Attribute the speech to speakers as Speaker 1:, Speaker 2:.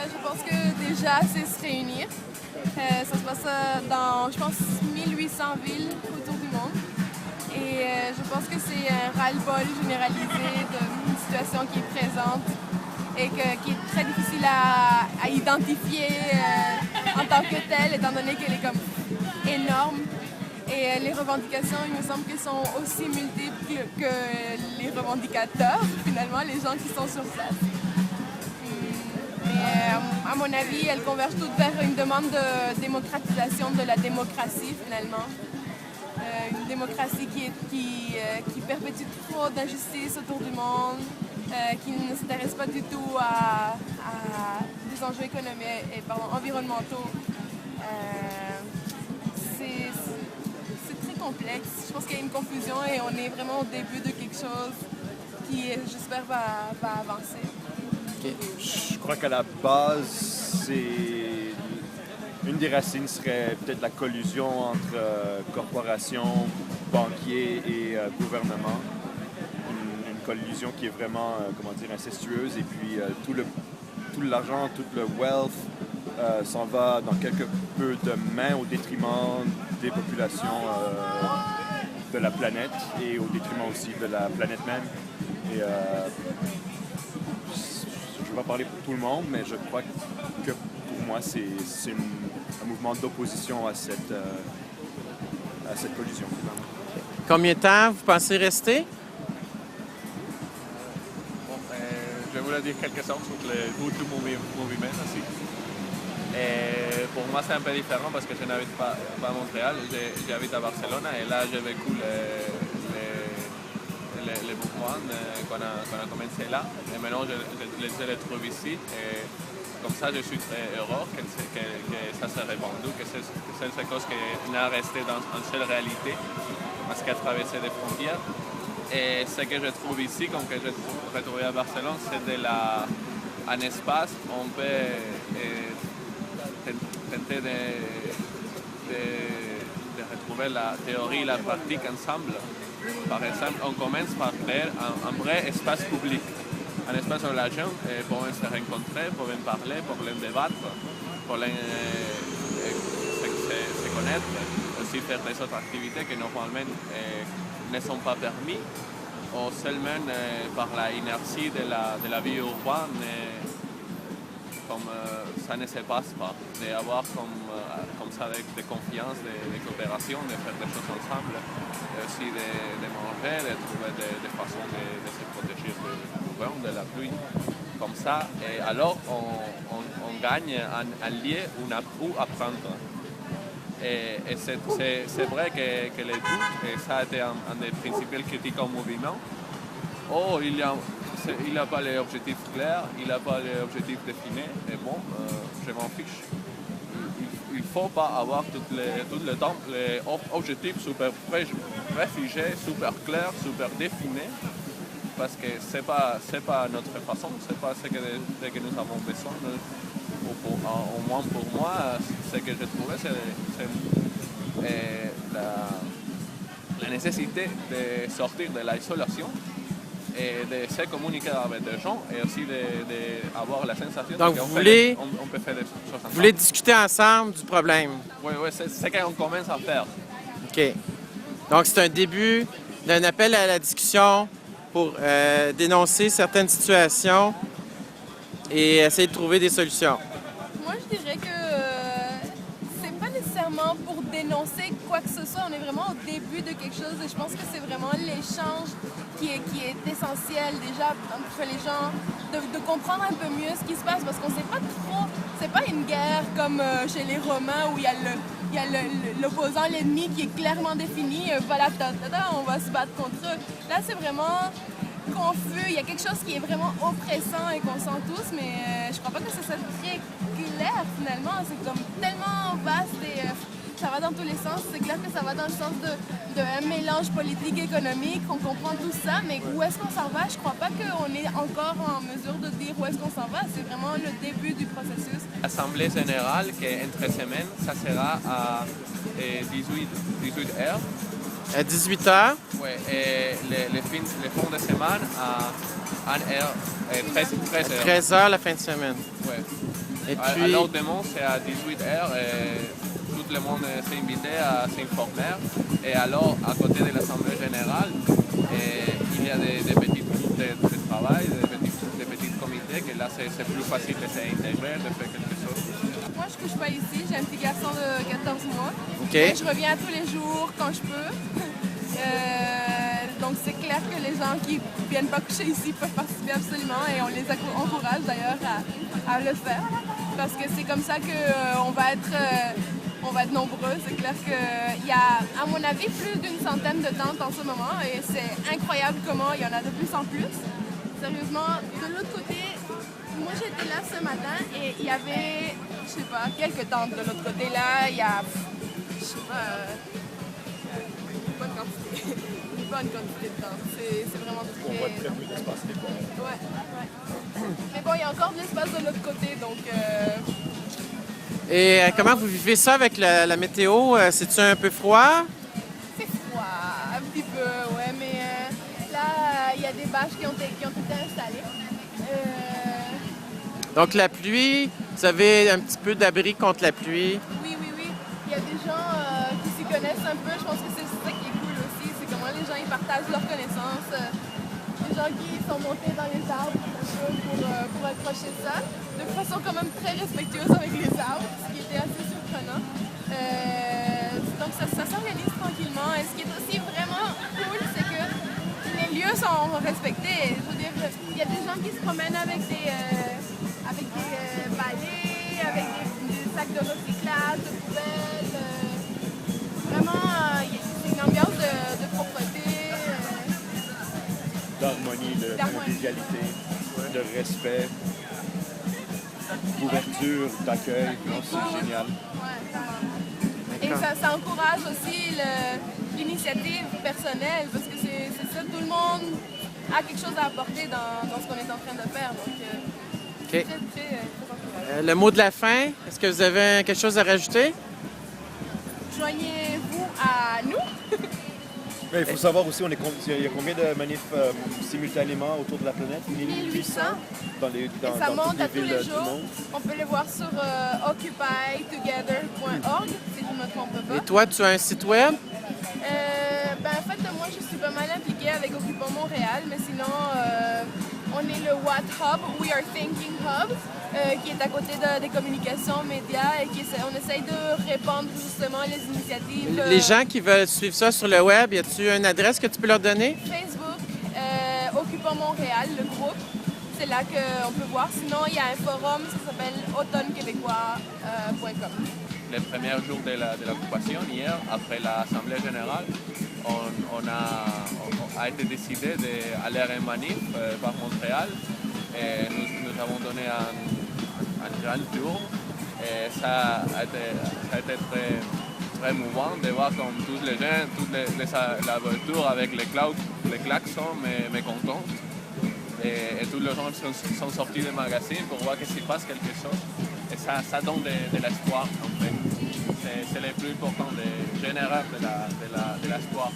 Speaker 1: Je pense que déjà, c'est se réunir. Ça se passe dans, je pense, 1800 villes autour du monde. Et je pense que c'est un ras-le-bol généralisé d'une situation qui est présente et qui est très difficile à identifier en tant que telle, étant donné qu'elle est comme énorme. Et les revendications, il me semble qu'elles sont aussi multiples que les revendicateurs, finalement, les gens qui sont sur place. Mais à mon avis, elles convergent toutes vers une demande de démocratisation de la démocratie, finalement. Une démocratie qui perpétue trop d'injustices autour du monde, qui ne s'intéresse pas du tout à des enjeux économiques et environnementaux. C'est très complexe. Je pense qu'il y a une confusion et on est vraiment au début de quelque chose qui, j'espère, va avancer.
Speaker 2: Okay.
Speaker 3: Je crois qu'à la base, une des racines serait peut-être la collusion entre corporations, banquiers et gouvernements. Une collusion qui est vraiment, incestueuse. Et puis tout l'argent, tout le wealth s'en va dans quelque peu de mains au détriment des populations de la planète et au détriment aussi de la planète même. Et je ne vais pas parler pour tout le monde, mais je crois que pour moi, c'est un mouvement d'opposition à cette collusion.
Speaker 2: Combien de temps vous pensez rester?
Speaker 4: Bon, je voulais dire quelque chose sur le Hutu Movement aussi. Et pour moi, c'est un peu différent parce que je n'habite pas à Montréal, j'habite à Barcelone et là, j'ai vécu les mouvements qu'on a commencé là. Et maintenant, je les trouve ici. Et comme ça, je suis très heureux que ça s'est répandu, que c'est quelque chose qui n'est resté dans une seule réalité, parce qu'à traverser des frontières. Et ce que je trouve ici, comme que je retrouvé à Barcelone, c'est un espace où on peut tenter de retrouver la théorie et la pratique ensemble. Par exemple, on commence par créer un vrai espace public, un espace où les gens peuvent se rencontrer, peuvent parler, peuvent débattre, peuvent se connaître, aussi faire des autres activités qui normalement ne sont pas permises, ou seulement par l'inertie de la vie urbaine, comme ça ne se passe pas, d'avoir comme ça de confiance, de coopération, de faire des choses ensemble, et aussi de manger, de trouver des façons de se protéger du vent, de la pluie, comme ça. Et alors, on gagne un lieu où apprendre. Et c'est vrai que les doutes, et ça a été un des principales critiques au mouvement, il n'a pas les objectifs clairs, il n'a pas les objectifs définis, et bon, je m'en fiche. Il ne faut pas avoir tout le temps les objectifs super préfigés, super clairs, super définis, parce que ce n'est pas notre façon, ce n'est pas ce que nous avons besoin. Au moins pour moi, ce que j'ai trouvé, c'est la nécessité de sortir de l'isolation et de se communiquer avec des gens et aussi d'avoir la sensation
Speaker 2: Donc,
Speaker 4: qu'on peut faire des choses ensemble.
Speaker 2: Vous voulez discuter ensemble du problème?
Speaker 4: Oui, c'est ce qu'on commence à faire.
Speaker 2: OK. Donc, c'est un début d'un appel à la discussion pour dénoncer certaines situations et essayer de trouver des solutions.
Speaker 1: Moi, je dirais que c'est pas nécessairement pour dénoncer quoi que ce soit. On est vraiment au début de quelque chose et je pense que c'est vraiment l'échange qui est essentiel déjà entre les gens, de comprendre un peu mieux ce qui se passe parce qu'on sait pas trop. C'est pas une guerre comme chez les Romains où il y a l'opposant, l'ennemi qui est clairement défini. Voilà, on va se battre contre eux. Là, c'est vraiment confus. Il y a quelque chose qui est vraiment oppressant et qu'on sent tous, mais je crois pas que ce soit très clair finalement. C'est comme tellement vaste et ça va dans tous les sens. C'est clair que ça va dans le sens d'un mélange politique et économique. On comprend tout ça, mais où est-ce qu'on s'en va? Je crois pas qu'on est encore en mesure de dire où est-ce qu'on s'en va. C'est vraiment le début du processus.
Speaker 4: L'Assemblée générale, qui est entre semaines, ça sera à 18 heures.
Speaker 2: À 18 h?
Speaker 4: Oui, et les fins de semaine à 1 heure, 13 heures.
Speaker 2: 13 h la fin de semaine.
Speaker 4: Oui.
Speaker 2: Et puis,
Speaker 4: Alors demain, c'est à 18h et tout le monde s'est invité à s'informer. Et alors, à côté de l'Assemblée générale, il y a des petits groupes de travail, des petits comités, que là, c'est plus facile de s'intégrer, de faire quelque chose.
Speaker 1: Moi, je couche pas ici. J'ai un petit garçon de 14 mois.
Speaker 2: OK.
Speaker 1: Je reviens tous les jours quand je peux. Donc, c'est clair que les gens qui viennent pas coucher ici peuvent participer absolument et on les encourage d'ailleurs à le faire. Parce que c'est comme ça qu'on va être nombreux. C'est clair qu'il y a, à mon avis, plus d'une centaine de tentes en ce moment et c'est incroyable comment il y en a de plus en plus. Sérieusement, de l'autre côté, moi j'étais là ce matin et il y avait, je sais pas, quelques tentes de l'autre côté là. Il y a, je sais pas, une bonne quantité. Une bonne quantité de tentes. C'est vraiment très...
Speaker 3: On voit très peu d'espace libre.
Speaker 1: Ouais, ouais. Mais bon, il y a encore de l'espace de l'autre côté, donc...
Speaker 2: et comment vous vivez ça avec la météo? C'est-tu un peu froid?
Speaker 1: C'est froid, un petit peu, ouais, mais là, il y a des bâches qui ont été installées.
Speaker 2: Donc la pluie, vous avez un petit peu d'abri contre la pluie.
Speaker 1: Oui, oui, oui. Il y a des gens qui s'y connaissent un peu. Je pense que c'est ça qui est cool aussi. C'est comment les gens ils partagent leurs connaissances. Les gens qui sont montés dans les arbres un peu pour accrocher ça. De façon quand même très respectueuse avec les arbres, ce qui était assez surprenant. Donc ça s'organise tranquillement. Et ce qui est aussi vraiment cool, c'est que les lieux sont respectés. Je veux dire, il y a des gens qui se promènent avec des balais, avec des sacs de recyclage, de poubelles. Vraiment, c'est une ambiance de propreté.
Speaker 3: D'harmonie, de convivialité, de respect, d'ouverture, d'accueil. Non, c'est génial.
Speaker 1: Ouais, vraiment. Et ça encourage aussi l'initiative personnelle parce que c'est ça, tout le monde a quelque chose à apporter dans ce qu'on est en train de faire. Donc,
Speaker 2: OK.
Speaker 1: très encourageant.
Speaker 2: Le mot de la fin, est-ce que vous avez quelque chose à rajouter?
Speaker 1: Joignez-vous à nous.
Speaker 3: Mais il faut savoir aussi, il y a combien de manifs simultanément autour de la planète?
Speaker 1: 1800.
Speaker 3: Dans
Speaker 1: Et ça
Speaker 3: toutes
Speaker 1: monte à tous
Speaker 3: villes
Speaker 1: les
Speaker 3: du
Speaker 1: jours.
Speaker 3: monde.
Speaker 1: On peut les voir sur occupytogether.org, si je ne me trompe pas.
Speaker 2: Et toi, tu as un site web?
Speaker 1: En fait, moi, je suis pas mal impliquée avec Occupons Montréal, mais sinon, on est le What Hub, We Are Thinking Hub, qui est à côté des communications, médias, et on essaye de répandre justement les initiatives.
Speaker 2: Les gens qui veulent suivre ça sur le web, y a-tu une adresse que tu peux leur donner?
Speaker 1: Facebook, Occupons Montréal, le groupe. C'est là qu'on peut voir. Sinon, il y a un forum, ça s'appelle automnequébécois.com.
Speaker 4: Les premiers jours de l'occupation, hier, après l'Assemblée générale, on a été décidé d'aller à un manif par Montréal. Et nous avons donné un grand tour. Et ça a été très émouvant de voir comme tous les gens, la voiture avec les klaxons, mais contents. Et tous les gens sont sortis des magasins pour voir qu'il se passe quelque chose. Et ça donne de l'espoir, en fait. C'est le plus important, de générer de l'espoir.